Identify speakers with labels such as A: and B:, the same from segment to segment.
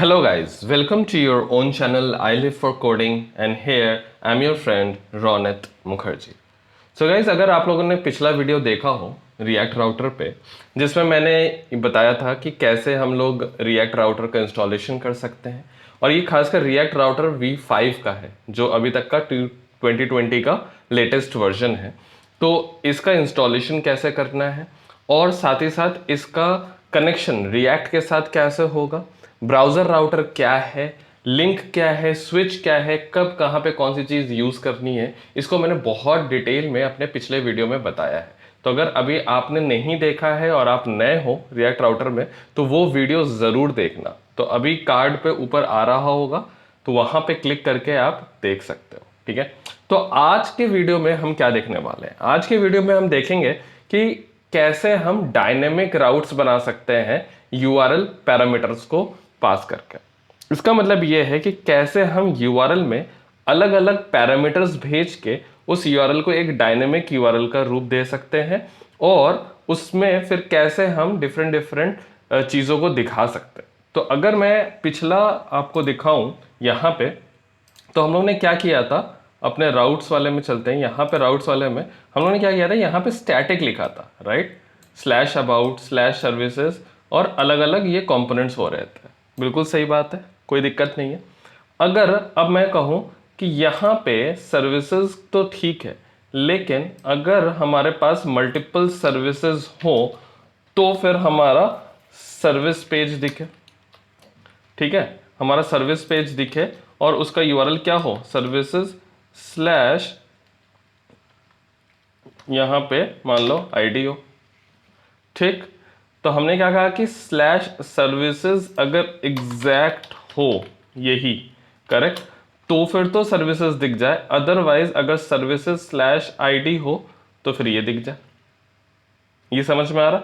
A: Hello guys, welcome to your own channel I Live for Coding and here I am your friend Ronit Mukherjee. So guys, अगर आप लोगों ने पिछला video देखा हो react router पे जिसमें मैंने बताया था कि कैसे हम लोग रिएक्ट राउटर का इंस्टॉलेशन कर सकते हैं और ये खासकर रिएक्ट राउटर V5 का है जो अभी तक का 2020 का लेटेस्ट वर्जन है। तो इसका इंस्टॉलेशन कैसे करना है और साथ ही साथ इसका कनेक्शन रिएक्ट के साथ कैसे होगा, ब्राउज़र राउटर क्या है, लिंक क्या है, स्विच क्या है, कब कहाँ पे कौन सी चीज़ यूज़ करनी है, इसको मैंने बहुत डिटेल में अपने पिछले वीडियो में बताया है। तो अगर अभी आपने नहीं देखा है और आप नए हो रिएक्ट राउटर में तो वो वीडियो ज़रूर देखना। तो अभी कार्ड पे ऊपर आ रहा होगा तो वहाँ पे क्लिक करके आप देख सकते हो, ठीक है। तो आज के वीडियो में हम क्या देखने वाले हैं? आज के वीडियो में हम देखेंगे कि कैसे हम डायनेमिक राउट्स बना सकते हैं यूआरएल पैरामीटर्स को पास करके। इसका मतलब यह है कि कैसे हम यूआरएल में अलग अलग पैरामीटर्स भेज के उस यूआरएल को एक डायनेमिक यूआरएल का रूप दे सकते हैं और उसमें फिर कैसे हम डिफरेंट डिफरेंट चीज़ों को दिखा सकते हैं। तो अगर मैं पिछला आपको दिखाऊं यहाँ पे, तो हम लोग ने क्या किया था, अपने राउट्स वाले में चलते हैं। यहाँ पे राउट्स वाले में हम लोगों ने क्या किया था, यहाँ पे स्टैटिक लिखा था, right, slash about slash services और अलग अलग ये कंपोनेंट्स हो रहे थे। बिल्कुल सही बात है, कोई दिक्कत नहीं है। अगर अब मैं कहूँ कि यहाँ पे सर्विसेज तो ठीक है, लेकिन अगर हमारे पास मल्टीपल सर्विसेज हो तो फिर हमारा सर्विस पेज दिखे, ठीक है, हमारा सर्विस पेज दिखे और उसका यूआरएल क्या हो, सर्विसेज स्लैश यहाँ पे मान लो आईडी हो, ठीक। तो हमने क्या कहा कि स्लैश सर्विसेज अगर एग्जैक्ट हो यही करेक्ट तो फिर तो सर्विसेज दिख जाए, अदरवाइज अगर सर्विसेज स्लैश आईडी हो तो फिर ये दिख जाए। ये समझ में आ रहा?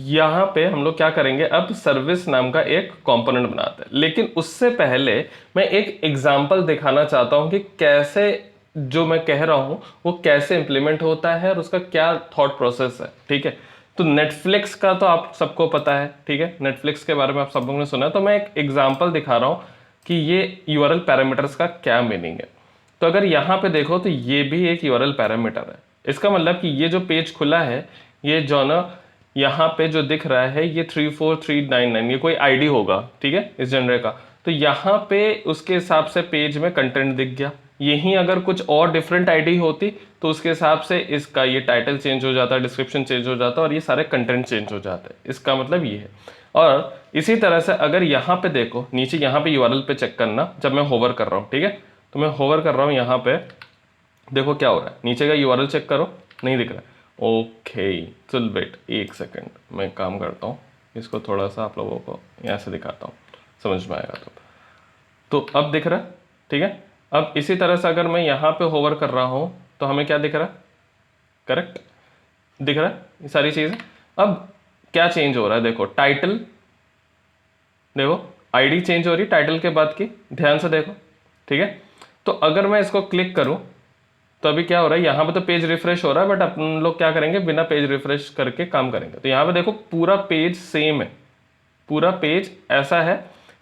A: यहाँ पे हम लोग क्या करेंगे, अब सर्विस नाम का एक कंपोनेंट बनाते हैं, लेकिन उससे पहले मैं एक एग्जांपल दिखाना चाहता हूँ कि कैसे जो मैं कह रहा हूँ वो कैसे इंप्लीमेंट होता है और उसका क्या थॉट प्रोसेस है, ठीक है। तो नेटफ्लिक्स का तो आप सबको पता है, ठीक है, नेटफ्लिक्स के बारे में आप सब लोगों ने सुना है। तो मैं एक एग्जाम्पल दिखा रहा हूँ कि ये यूआरएल पैरामीटर्स का क्या मीनिंग है। तो अगर यहाँ पे देखो तो ये भी एक यूआरएल पैरामीटर है। इसका मतलब कि ये जो पेज खुला है, ये जो ना यहाँ पे जो दिख रहा है ये 34399 ये कोई आईडी होगा, ठीक है, इस जनरे का। तो यहाँ पे उसके हिसाब से पेज में कंटेंट दिख गया। यहीं अगर कुछ और डिफरेंट आईडी होती तो उसके हिसाब से इसका ये टाइटल चेंज हो जाता, डिस्क्रिप्शन चेंज हो जाता और ये सारे कंटेंट चेंज हो जाते। इसका मतलब ये है। और इसी तरह से अगर यहाँ पे देखो नीचे, यहाँ पे यूआरएल पे चेक करना, जब मैं होवर कर रहा हूँ, ठीक है, तो मैं होवर कर रहा हूँ यहाँ पे, देखो क्या हो रहा है, नीचे का यूआरएल चेक करो, नहीं दिख रहा है। ओके, चल वेट एक सेकंड, मैं काम करता हूँ, इसको थोड़ा सा आप लोगों को यहाँ से दिखाता हूँ, समझ में आएगा। तो अब दिख रहा है, ठीक है। अब इसी तरह से अगर मैं यहाँ पे होवर कर रहा हूँ तो हमें क्या दिख रहा है, करेक्ट दिख रहा है ये सारी चीज़ें। अब क्या चेंज हो रहा है, देखो टाइटल, देखो आईडी चेंज हो रही है टाइटल के बाद की, ध्यान से देखो, ठीक है। तो अगर मैं इसको क्लिक करूं तो अभी क्या हो रहा है, यहाँ पे तो पेज रिफ्रेश हो रहा है, बट अपन लोग क्या करेंगे, बिना पेज रिफ्रेश करके काम करेंगे। तो यहाँ पे देखो पूरा पेज सेम है, पूरा पेज ऐसा है,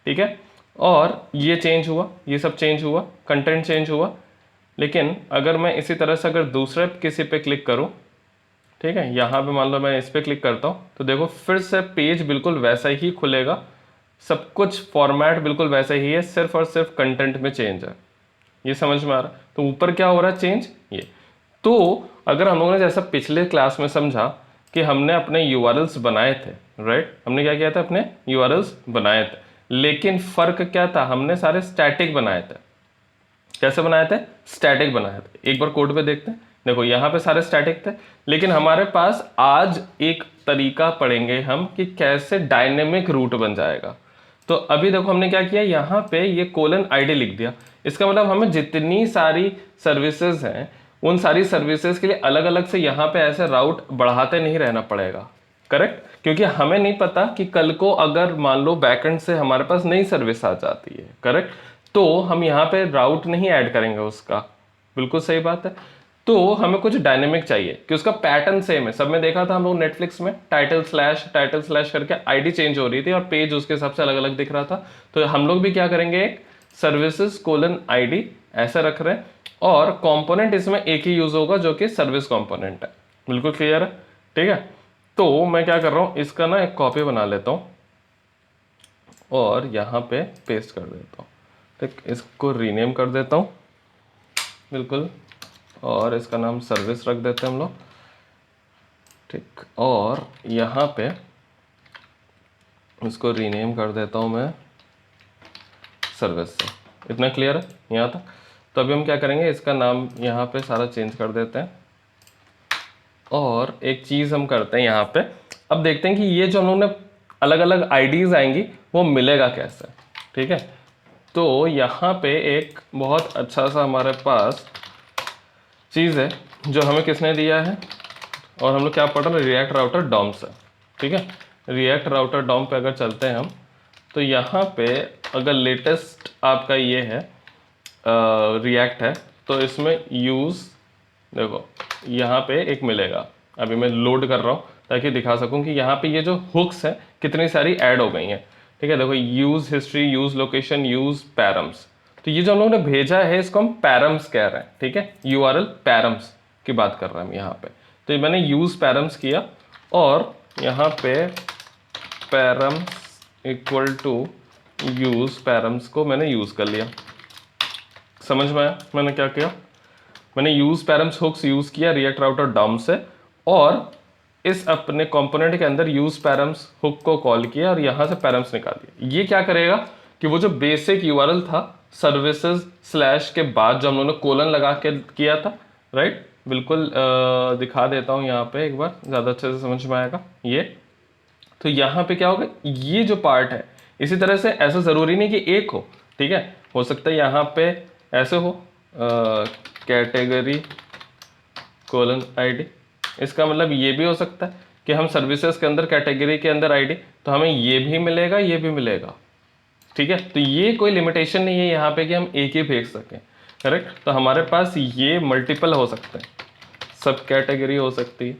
A: ठीक है। और ये चेंज हुआ, ये सब चेंज हुआ, कंटेंट चेंज हुआ। लेकिन अगर मैं इसी तरह से अगर दूसरे किसी पे क्लिक करूँ, ठीक है, यहाँ पे मान लो मैं इस पर क्लिक करता हूँ तो देखो फिर से पेज बिल्कुल वैसा ही खुलेगा, सब कुछ फॉर्मेट बिल्कुल वैसा ही है, सिर्फ और सिर्फ कंटेंट में चेंज है। ये समझ में आ रहा है? तो ऊपर क्या हो रहा है, चेंज ये। तो अगर हम लोगों ने जैसा पिछले क्लास में समझा कि हमने अपने यूआरएल्स बनाए थे, राइट, हमने क्या किया था, अपने यूआरएल्स बनाए थे, लेकिन फर्क क्या था, हमने सारे स्टैटिक बनाए थे। कैसे बनाए थे, स्टैटिक बनाए थे। एक बार कोड पे देखते हैं, देखो यहाँ पे सारे स्टैटिक थे, लेकिन हमारे पास आज एक तरीका पढ़ेंगे हम कि कैसे डायनेमिक रूट बन जाएगा। तो अभी देखो हमने क्या किया, यहाँ पे ये कोलन आईडी लिख दिया। इसका मतलब हमें जितनी सारी सर्विसेज हैं उन सारी सर्विसेज के लिए अलग अलग से यहाँ पे ऐसे राउट बढ़ाते नहीं रहना पड़ेगा, करेक्ट, क्योंकि हमें नहीं पता कि कल को अगर मान लो बैकएंड से हमारे पास नई सर्विस आ जाती है, करेक्ट, तो हम यहाँ पे राउट नहीं ऐड करेंगे उसका। बिल्कुल सही बात है। तो हमें कुछ डायनेमिक चाहिए कि उसका पैटर्न सेम है। सब में देखा था हम लोग नेटफ्लिक्स में टाइटल स्लैश करके आईडी चेंज हो रही थी और पेज उसके हिसाब से अलग अलग दिख रहा था। तो हम लोग भी क्या करेंगे, एक सर्विसेज कोलन आईडी ऐसा रख रहे हैं और कंपोनेंट इसमें एक ही यूज होगा जो कि सर्विस कंपोनेंट है। बिल्कुल क्लियर है, ठीक है। तो मैं क्या कर रहा हूं, इसका ना एक कॉपी बना लेता हूं और यहां पे पेस्ट कर देता हूं। ठीक, इसको रीनेम कर देता हूं बिल्कुल, और इसका नाम सर्विस रख देते हैं हम लोग। ठीक, और यहाँ पे इसको रीनेम कर देता हूँ मैं सर्विस से। इतना क्लियर है यहाँ तक। तो अभी हम क्या करेंगे, इसका नाम यहाँ पे सारा चेंज कर देते हैं और एक चीज़ हम करते हैं यहाँ पे। अब देखते हैं कि ये जो हम लोग ने अलग अलग आईडीज़ आएंगी वो मिलेगा कैसे। ठीक है, तो यहाँ पे एक बहुत अच्छा सा हमारे पास चीज़ है जो हमें किसने दिया है, और हम लोग क्या पढ़ रहे हैं, रिएक्ट राउटर डॉम से। ठीक है, रिएक्ट राउटर डॉम पे अगर चलते हैं हम, तो यहाँ पे अगर लेटेस्ट आपका ये है रिएक्ट है, तो इसमें यूज़ देखो यहाँ पे एक मिलेगा। अभी मैं लोड कर रहा हूँ ताकि दिखा सकूँ कि यहाँ पे ये जो हुक्स हैं कितनी सारी ऐड हो गई हैं। ठीक है, देखो use history, use location, use params. तो ये जो हम लोगों ने भेजा है इसको हम पैरम्स कह रहे हैं। ठीक है, यूआरएल पैरम्स की बात कर रहे हैं हम यहाँ पे। तो ये मैंने यूज़ पैरम्स किया और यहाँ पे params equal to use params को मैंने यूज़ कर लिया। समझ में आया मैंने क्या किया, मैंने यूज़ पैरम्स हुक्स यूज़ किया रिएक्ट राउटर डॉम से, और इस अपने कंपोनेंट के अंदर यूज़ पैरम्स हुक को कॉल किया और यहाँ से पैरम्स निकाल दिया। ये क्या करेगा कि वो जो बेसिक यूआरएल था सर्विसेज स्लैश के बाद जो हम लोगों ने कोलन लगा के किया था, राइट, बिल्कुल दिखा देता हूँ यहाँ पे एक बार, ज़्यादा अच्छे से समझ में आएगा ये। तो यहाँ पे क्या होगा, ये जो पार्ट है इसी तरह से, ऐसा ज़रूरी नहीं कि एक हो। ठीक है, हो सकता है यहाँ पे ऐसे हो कैटेगरी कोलन आईडी। इसका मतलब ये भी हो सकता है कि हम सर्विसेज के अंदर कैटेगरी के अंदर आईडी, तो हमें ये भी मिलेगा ये भी मिलेगा। ठीक है, तो ये कोई लिमिटेशन नहीं है यहाँ पे कि हम एक ही भेज सकें। करेक्ट, तो हमारे पास ये मल्टीपल हो सकते हैं, सब कैटेगरी हो सकती है।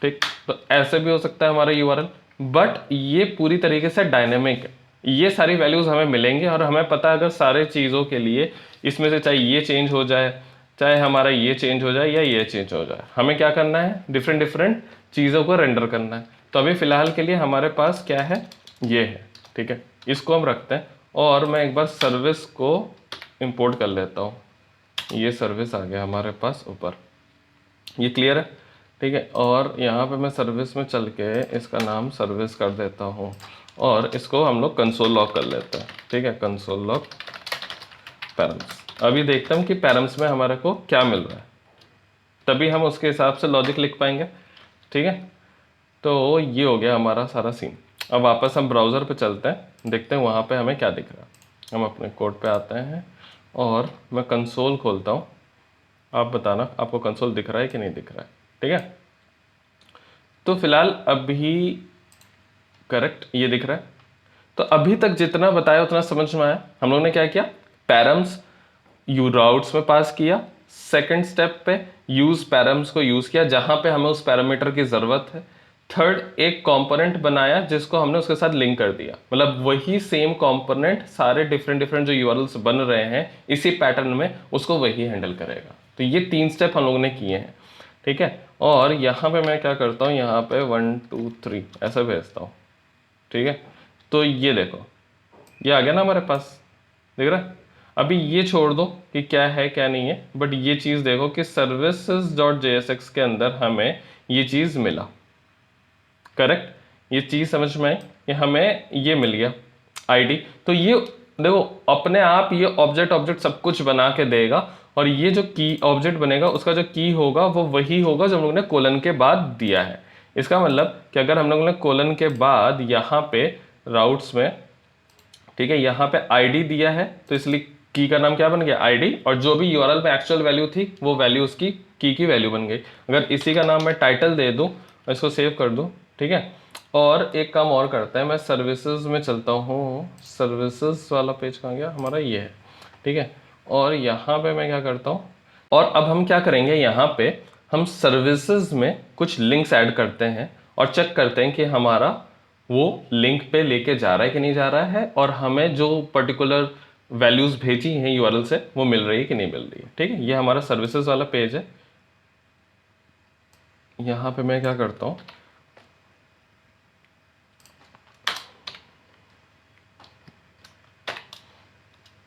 A: ठीक, तो ऐसे भी हो सकता है हमारा यूआरएल, बट ये पूरी तरीके से डायनेमिक है। ये सारी वैल्यूज हमें मिलेंगे और हमें पता है अगर सारे चीज़ों के लिए इसमें से चाहे ये चेंज हो जाए, चाहे हमारा ये चेंज हो जाए या ये चेंज हो जाए, हमें क्या करना है, डिफरेंट डिफरेंट चीज़ों को रेंडर करना है। तो अभी फ़िलहाल के लिए हमारे पास क्या है, ये है। ठीक है, इसको हम रखते हैं और मैं एक बार सर्विस को इंपोर्ट कर लेता हूँ। ये सर्विस आ गया हमारे पास ऊपर, ये क्लियर है। ठीक है, और यहाँ पे मैं सर्विस में चल के इसका नाम सर्विस कर देता हूँ और इसको हम लोग कंसोल लॉग कर लेते हैं। ठीक है, कंसोल लॉग पैरम्स। अभी देखता हूँ कि पैरम्स में हमारे को क्या मिल रहा है, तभी हम उसके हिसाब से लॉजिक लिख पाएंगे। ठीक है, तो ये हो गया हमारा सारा सीन। अब वापस हम ब्राउज़र पे चलते हैं, देखते हैं वहाँ पे हमें क्या दिख रहा है। हम अपने कोड पे आते हैं और मैं कंसोल खोलता हूँ। आप बताना आपको कंसोल दिख रहा है कि नहीं दिख रहा है। ठीक है, तो फिलहाल अभी करेक्ट ये दिख रहा है। तो अभी तक जितना बताया उतना समझ में आया। हम लोग ने क्या किया, पैरम्स यू राउट्स में पास किया, सेकंड स्टेप पे यूज पैरम्स को यूज किया जहां पे हमें उस पैरामीटर की जरूरत है। थर्ड, एक कंपोनेंट बनाया जिसको हमने उसके साथ लिंक कर दिया, मतलब वही सेम कंपोनेंट सारे डिफरेंट डिफरेंट जो यूआरएल्स बन रहे हैं इसी पैटर्न में उसको वही हैंडल करेगा। तो ये 3 स्टेप हम लोगों ने किए हैं। ठीक है, और यहाँ पे मैं क्या करता हूँ, यहाँ पे 1 2 3 ऐसा भेजता हूँ। ठीक है, तो ये देखो ये आ गया ना हमारे पास, देख रहा है। अभी ये छोड़ दो कि क्या है क्या नहीं है, बट ये चीज़ देखो कि services.jsx के अंदर हमें ये चीज़ मिला। करेक्ट, ये चीज़ समझ में आई कि हमें ये मिल गया आईडी। तो ये देखो अपने आप ये ऑब्जेक्ट ऑब्जेक्ट सब कुछ बना के देगा, और ये जो की ऑब्जेक्ट बनेगा उसका जो की होगा वो वही होगा जो हम लोग ने कोलन के बाद दिया है। इसका मतलब कि अगर हम लोग ने कोलन के बाद यहाँ पे राउट्स में, ठीक है, यहाँ पे आईडी दिया है तो इसलिए की का नाम क्या बन गया, आईडी, और जो भी यूआरएल पे एक्चुअल वैल्यू थी वो वैल्यू उसकी की वैल्यू बन गई। अगर इसी का नाम मैं टाइटल दे दूं, इसको सेव कर दूं, ठीक है, और एक काम और करता है, मैं सर्विसेज में चलता हूँ। सर्विसेज वाला पेज कहाँ गया हमारा, ये है। ठीक है, और यहाँ पे मैं क्या करता हूँ, और अब हम क्या करेंगे, यहाँ पे हम सर्विसेज में कुछ लिंक्स ऐड करते हैं और चेक करते हैं कि हमारा वो लिंक पे लेके जा रहा है कि नहीं जा रहा है, और हमें जो पर्टिकुलर वैल्यूज भेजी हैं यूआरएल से वो मिल रही है कि नहीं मिल रही है। ठीक है, ये हमारा सर्विसेज वाला पेज है। यहाँ पे मैं क्या करता हूँ,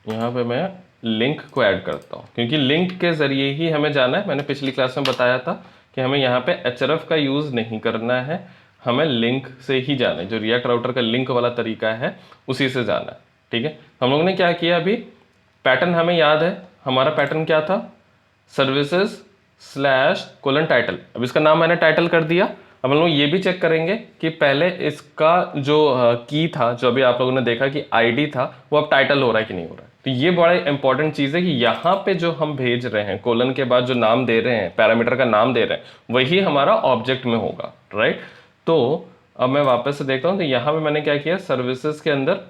A: यहाँ पे मैं लिंक को ऐड करता हूँ, क्योंकि लिंक के ज़रिए ही हमें जाना है। मैंने पिछली क्लास में बताया था कि हमें यहाँ पे href का यूज़ नहीं करना है, हमें लिंक से ही जाना है। जो रिएक्ट राउटर का लिंक वाला तरीका है उसी से जाना है। ठीक है, हम लोगों ने क्या किया, अभी पैटर्न हमें याद है। हमारा पैटर्न क्या था, सर्विसेज स्लैश कोलन टाइटल। अब इसका नाम मैंने टाइटल कर दिया। अब हम लोग ये भी चेक करेंगे कि पहले इसका जो की था, जो अभी आप लोगों ने देखा कि आईडी था, वो अब टाइटल हो रहा है कि नहीं हो रहा है। तो ये बड़ा इंपॉर्टेंट चीज़ है कि यहाँ पे जो हम भेज रहे हैं, कोलन के बाद जो नाम दे रहे हैं, पैरामीटर का नाम दे रहे हैं, वही हमारा ऑब्जेक्ट में होगा। राइट, तो अब मैं वापस से देखता हूँ, तो यहाँ पे मैंने क्या किया, सर्विसेज के अंदर,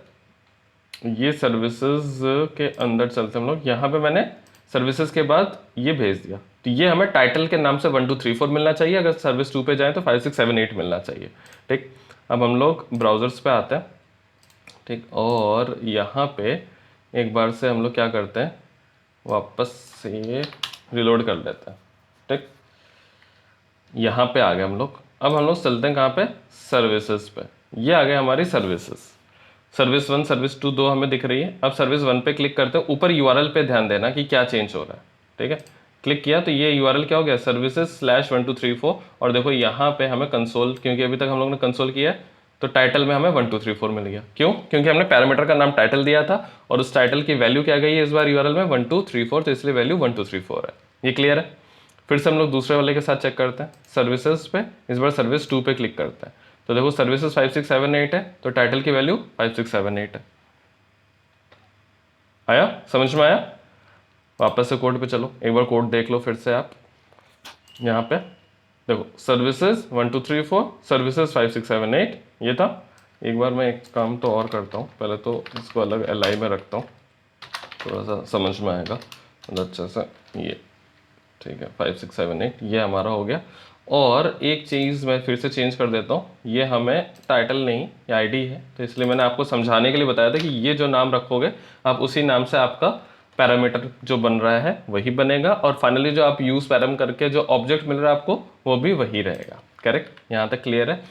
A: ये सर्विसेज के अंदर चलते हम लोग, यहाँ पे मैंने सर्विसेज के बाद ये भेज दिया। तो ये हमें टाइटल के नाम से 1 2 3 4 मिलना चाहिए, अगर सर्विस 2 पे जाए तो 5 6 7 8 मिलना चाहिए। ठीक, अब हम लोग ब्राउजर्स पे आते हैं। ठीक, और यहाँ पे एक बार से हम लोग क्या करते हैं, वापस से रिलोड कर लेते हैं। ठीक, यहाँ पे आ गए हम लोग। अब हम लोग चलते हैं कहाँ पे, सर्विसेज पे। ये आ गए हमारी सर्विसेज, सर्विस 1 सर्विस 2 दो हमें दिख रही है। अब सर्विस 1 पे क्लिक करते हैं, ऊपर यूआरएल पे ध्यान देना कि क्या चेंज हो रहा है। ठीक है, क्लिक किया तो ये यूआरएल क्या हो गया, सर्विसेज स्लैश 1 2 3 4। और देखो यहाँ पे हमें कंसोल, क्योंकि अभी तक हम लोग ने कंसोल किया है, तो टाइटल में हमें 1 2 3 4 मिल गया। क्यों, क्योंकि हमने पैरामीटर का नाम टाइटल दिया था और उस टाइटल की वैल्यू क्या गई है इस बार यूआरएल में, 1 2 3 4, तो इसलिए वैल्यू 1 2 3 4 है। ये क्लियर है। फिर से हम लोग दूसरे वाले के साथ चेक करते हैं, सर्विसेज पे, इस बार सर्विस 2 पे क्लिक करते हैं। तो देखो सर्विसेज 5 6 7 8 है, तो टाइटल की वैल्यू 5 6 7 8 है। आया, समझ में आया। वापस से कोड पे चलो, एक बार कोड देख लो फिर से आप। यहाँ पे देखो सर्विसेज 1 2 3 4, सर्विसेज 5 6 7 8, ये था। एक बार मैं एक काम तो और करता हूँ, पहले तो इसको अलग LI में रखता हूँ, थोड़ा सा समझ में आएगा अच्छे से। ये ठीक है, 5 6 7 8 ये हमारा हो गया। और एक चीज़ मैं फिर से चेंज कर देता हूँ, ये हमें टाइटल नहीं, ये आईडी है, तो इसलिए मैंने आपको समझाने के लिए बताया था कि ये जो नाम रखोगे आप उसी नाम से आपका पैरामीटर जो बन रहा है वही बनेगा, और फाइनली जो आप यूज़ पैराम करके जो ऑब्जेक्ट मिल रहा है आपको वो भी वही रहेगा। करेक्ट, यहाँ तक क्लियर है।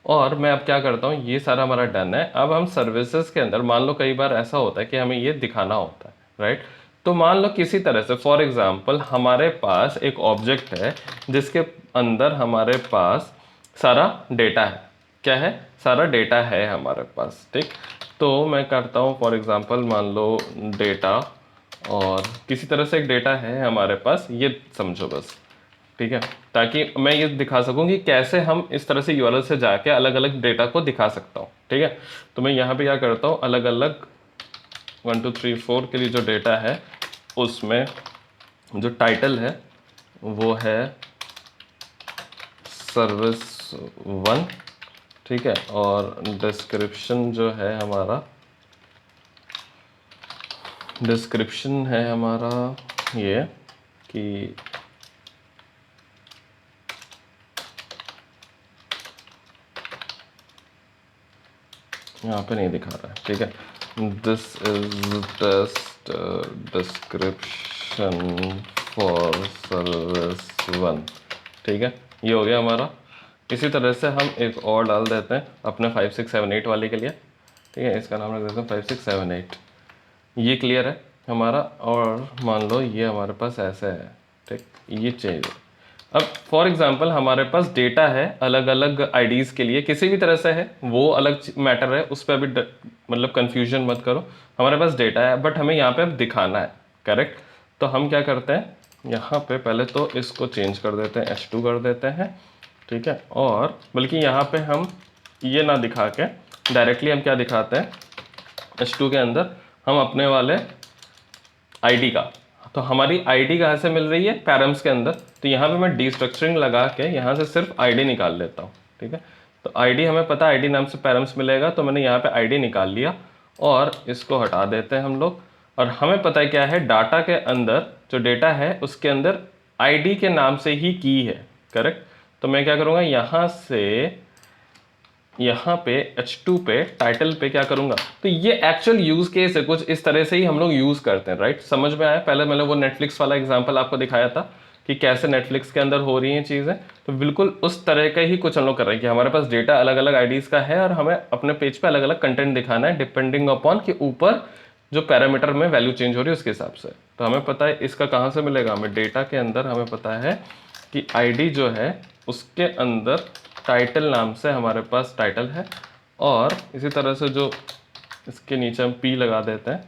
A: और मैं अब क्या करता हूँ, ये सारा हमारा डन है। अब हम सर्विसेज के अंदर, मान लो कई बार ऐसा होता है कि हमें ये दिखाना होता है, राइट। तो मान लो किसी तरह से, फॉर एग्जांपल हमारे पास एक ऑब्जेक्ट है जिसके अंदर हमारे पास सारा डेटा है। क्या है, सारा डेटा है हमारे पास। ठीक, तो मैं करता हूँ फॉर एग्जांपल, मान लो डेटा, और किसी तरह से एक डेटा है हमारे पास, ये समझो बस। ठीक है, ताकि मैं ये दिखा सकूं कि कैसे हम इस तरह से यूआरएल से जाके अलग अलग डेटा को दिखा सकता हूँ। ठीक है, तो मैं यहाँ पे क्या करता हूँ, अलग अलग 1 2 3 4 के लिए जो डेटा है उसमें जो टाइटल है वो है सर्विस 1। ठीक है, और डिस्क्रिप्शन जो है हमारा, डिस्क्रिप्शन है हमारा ये कि यहाँ पे नहीं दिखा रहा है। ठीक है, this is test description for service 1। ठीक है, ये हो गया हमारा। इसी तरह से हम एक और डाल देते हैं अपने 5 6 7 8 वाले के लिए। ठीक है, इसका नाम रख देते हैं 5 6 7 8। ये क्लियर है हमारा। और मान लो ये हमारे पास ऐसे है। ठीक, ये चेंज। अब फॉर एग्जांपल हमारे पास डेटा है अलग अलग आईडीज़ के लिए, किसी भी तरह से है वो अलग मैटर है, उस पर अभी मतलब कंफ्यूजन मत करो। हमारे पास डेटा है बट हमें यहाँ पे अब दिखाना है। करेक्ट, तो हम क्या करते हैं, यहाँ पे पहले तो इसको चेंज कर देते हैं, H2 कर देते हैं। ठीक है, और बल्कि यहाँ पे हम ये ना दिखा के डायरेक्टली हम क्या दिखाते हैं, H2 के अंदर हम अपने वाले आईडी का, तो हमारी आईडी कहाँ से मिल रही है, पैरम्स के अंदर। तो यहाँ पे मैं डीस्ट्रक्चरिंग लगा के यहाँ से सिर्फ आईडी निकाल लेता हूँ। ठीक है, तो आईडी हमें पता है आईडी नाम से पैरम्स मिलेगा, तो मैंने यहाँ पे आईडी निकाल लिया और इसको हटा देते हैं हम लोग। और हमें पता है क्या है, डाटा के अंदर जो डेटा है उसके अंदर आईडी के नाम से ही की है, करेक्ट। तो मैं क्या करूँगा, यहाँ से यहाँ पे H2 पे टाइटल पे क्या करूँगा, तो ये एक्चुअल यूज़ केस है, कुछ इस तरह से ही हम लोग यूज़ करते हैं, राइट। समझ में आया। पहले मैंने वो नेटफ्लिक्स वाला एग्जाम्पल आपको दिखाया था कि कैसे नेटफ्लिक्स के अंदर हो रही हैं चीज़ें, तो बिल्कुल उस तरह का ही कुछ हम लोग कर रहे हैं कि हमारे पास डेटा अलग अलग आईडीज़ का है और हमें अपने पेज पे अलग अलग कंटेंट दिखाना है डिपेंडिंग अपॉन कि ऊपर जो पैरामीटर में वैल्यू चेंज हो रही है उसके हिसाब से। तो हमें पता है इसका कहाँ से मिलेगा, हमें डेटा के अंदर हमें पता है कि आईडी जो है उसके अंदर टाइटल नाम से हमारे पास टाइटल है, और इसी तरह से जो इसके नीचे हम पी लगा देते हैं,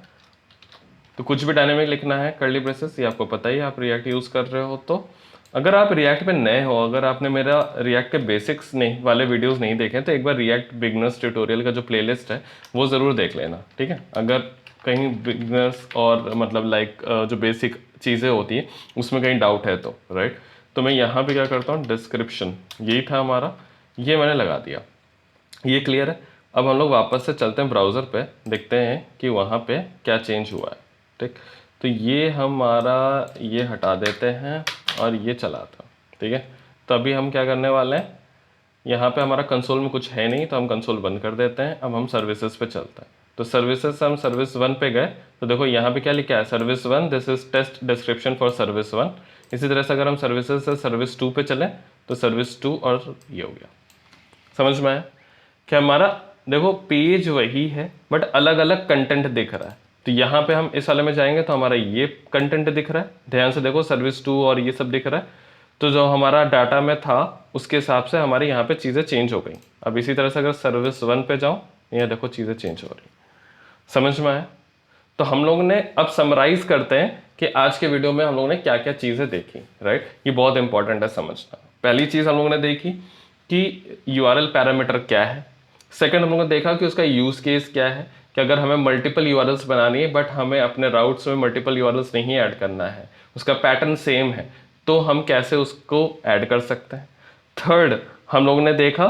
A: तो कुछ भी डायनेमिक लिखना है कर्ली ब्रेसेस, ये आपको पता ही है, आप रिएक्ट यूज़ कर रहे हो। तो अगर आप रिएक्ट पे नए हो, अगर आपने मेरा रिएक्ट के बेसिक्स नहीं वाले वीडियोस नहीं देखे तो एक बार रिएक्ट बिगनर्स ट्यूटोरियल का जो प्लेलिस्ट है वो ज़रूर देख लेना, ठीक है। अगर कहीं बिगनर्स और मतलब लाइक जो बेसिक चीज़ें होती हैं उसमें कहीं डाउट है तो, राइट। तो मैं यहाँ पे क्या करता हूँ, डिस्क्रिप्शन यही था हमारा, ये मैंने लगा दिया, ये क्लियर है। अब हम लोग वापस से चलते हैं ब्राउज़र पे, देखते हैं कि वहाँ पे क्या चेंज हुआ है, ठीक। तो ये हमारा ये हटा देते हैं और ये चलाता, ठीक है। तो अभी हम क्या करने वाले हैं, यहाँ पे हमारा कंसोल में कुछ है नहीं तो हम कंसोल बंद कर देते हैं। अब हम सर्विसेज पे चलते हैं, तो सर्विसेज से हम सर्विस 1 पे गए, तो देखो यहाँ पे क्या लिखा है, service 1 this is test description for service 1। इसी तरह से अगर हम सर्विसेज से सर्विस 2 पे चलें तो सर्विस 2 और ये हो गया। समझ में आया कि हमारा देखो पेज वही है बट अलग अलग कंटेंट दिख रहा है। तो यहाँ पे हम इस वाले में जाएंगे तो हमारा ये कंटेंट दिख रहा है, ध्यान से देखो सर्विस 2 और ये सब दिख रहा है। तो जो हमारा डाटा में था उसके हिसाब से हमारे यहाँ पे चीज़ें चेंज हो गई। अब इसी तरह से अगर सर्विस 1 पे जाऊँ, ये देखो चीज़ें चेंज हो रही, समझ में आया। तो हम लोग ने अब समराइज करते हैं कि आज के वीडियो में हम लोगों ने क्या क्या चीज़ें देखी, राइट। ये बहुत इंपॉर्टेंट है समझना। पहली चीज़ हम लोगों ने देखी कि यूआरएल पैरामीटर क्या है। सेकंड हम लोगों ने देखा कि उसका यूज़ केस क्या है, कि अगर हमें मल्टीपल यूआरएल्स बनानी है बट हमें अपने राउट्स में मल्टीपल यूआरएल्स नहीं ऐड करना है, उसका पैटर्न सेम है, तो हम कैसे उसको ऐड कर सकते हैं। थर्ड हम लोगों ने देखा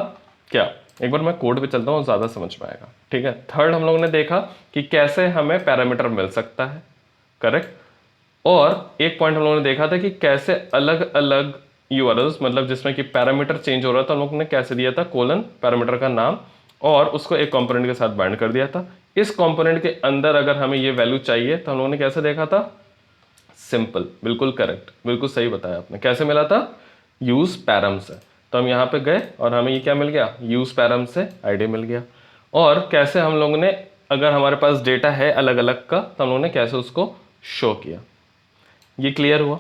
A: क्या, एक बार मैं कोड पे चलता हूँ ज़्यादा समझ में आएगा, ठीक है। थर्ड हम लोगों ने देखा कि कैसे हमें पैरामीटर मिल सकता है, करेक्ट। और एक पॉइंट हम लोगों ने देखा था कि कैसे अलग अलग यूआरएल्स मतलब जिसमें कि पैरामीटर चेंज हो रहा था, हम लोगों ने कैसे दिया था कोलन पैरामीटर का नाम और उसको एक कंपोनेंट के साथ बाइंड कर दिया था। इस कंपोनेंट के अंदर अगर हमें ये वैल्यू चाहिए तो हम लोगों ने कैसे देखा था, सिंपल, बिल्कुल करेक्ट, बिल्कुल सही बताया आपने। कैसे मिला था, यूज पैरम से। तो हम यहाँ पे गए और हमें ये क्या मिल गया, यूज पैरम से आईडी मिल गया। और कैसे हम लोगों ने अगर हमारे पास डेटा है अलग अलग का तो हम लोगों ने कैसे उसको शो किया, ये क्लियर हुआ।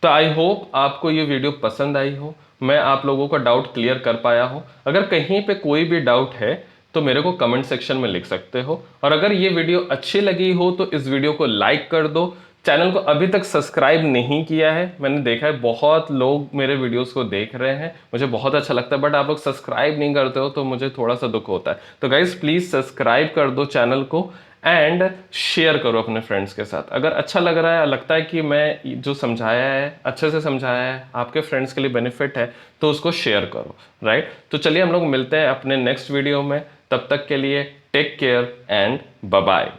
A: तो आई होप आपको ये वीडियो पसंद आई हो, मैं आप लोगों का डाउट क्लियर कर पाया हो। अगर कहीं पे कोई भी डाउट है तो मेरे को कमेंट सेक्शन में लिख सकते हो, और अगर ये वीडियो अच्छी लगी हो तो इस वीडियो को लाइक कर दो। चैनल को अभी तक सब्सक्राइब नहीं किया है, मैंने देखा है बहुत लोग मेरे वीडियोस को देख रहे हैं, मुझे बहुत अच्छा लगता है, बट आप लोग सब्सक्राइब नहीं करते हो तो मुझे थोड़ा सा दुख होता है। तो गाइज प्लीज़ सब्सक्राइब कर दो चैनल को एंड शेयर करो अपने फ्रेंड्स के साथ। अगर अच्छा लग रहा है, लगता है कि मैं जो समझाया है अच्छे से समझाया है, आपके फ्रेंड्स के लिए बेनिफिट है, तो उसको शेयर करो, राइट। तो चलिए हम लोग मिलते हैं अपने नेक्स्ट वीडियो में, तब तक के लिए take care and bye bye.